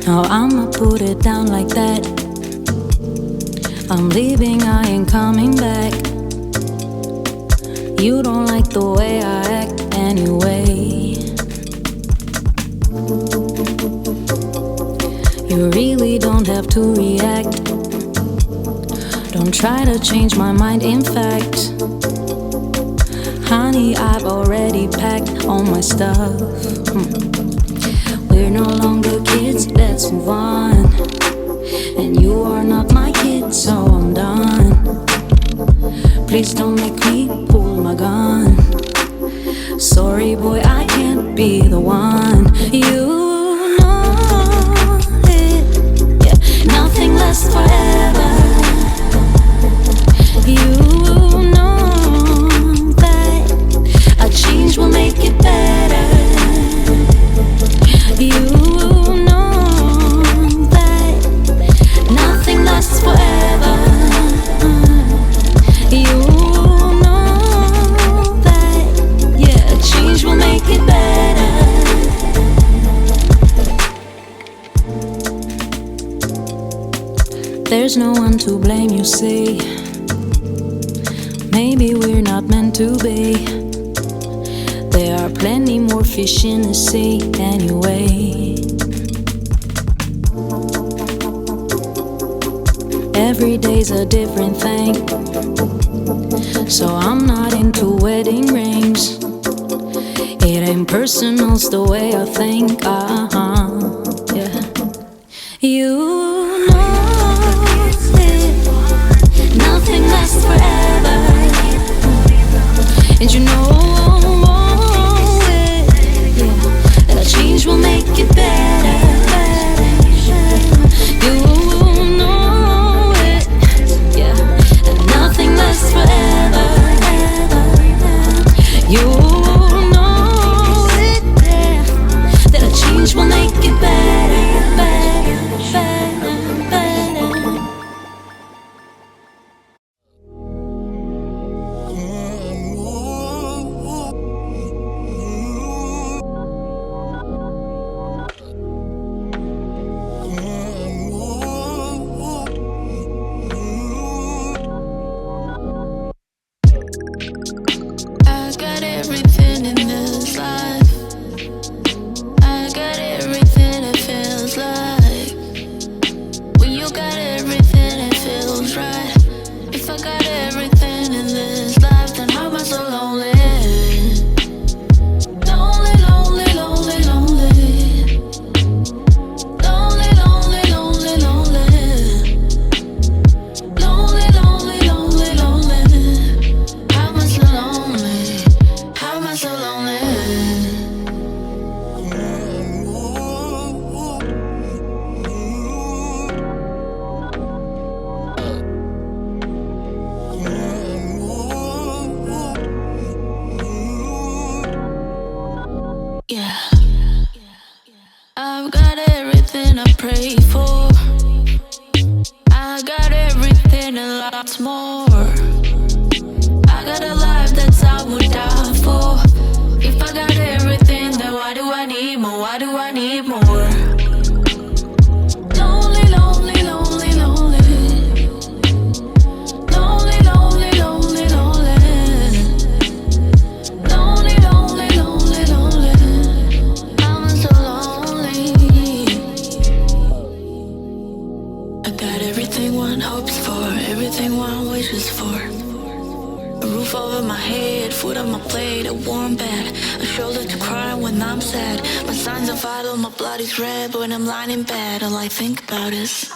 Oh, I'ma put it down like that. I'm leaving, I ain't coming back. You don't like the way I act anyway. You really don't have to react. Don't try to change my mind, in fact. Honey, I've already packed all my stuff. We're no longer kids, let's move on. And you are not my kid, so I'm done. Please don't make me pull my gun. Sorry boy, I can't be the one. You know it, yeah, nothing lasts forever. You know that a change will make it better. You know that nothing lasts forever. You know that, yeah, a change will make it better. There's no one to blame, you see. Maybe we're not meant to be. There are plenty more fish in the sea anyway. Every day's a different thing, so I'm not into wedding rings. It ain't personal, it's the way I think. Yeah. You know it, nothing lasts forever. And you know it, yeah, that a change will make it better. You know it, yeah, that nothing lasts forever. You know it, yeah, that a change will make it better, better, better, better. I got everything in this life. I got everything it feels like. When you got everything it feels right. If I got everything in this life, then how am I so lonely? Lonely, lonely, lonely, lonely. Lonely, lonely, lonely, lonely. Lonely, lonely, lonely, lonely. How am I so lonely? How am I so lonely? Yeah. I've got everything I pray for. I got everything and lots more. I got a life that's I would die for. If I got everything, then why do I need more? Why do I need more? Lonely, lonely, lonely, lonely. Lonely, lonely, lonely, lonely. Lonely, lonely, lonely, lonely. I'm so lonely. I got everything one hopes for, everything one wishes for. A roof over my head, food on my plate, a warm bed, a shoulder to cry when I'm sad. My signs are vital, my blood is red, but when I'm lying in bed, all I think about is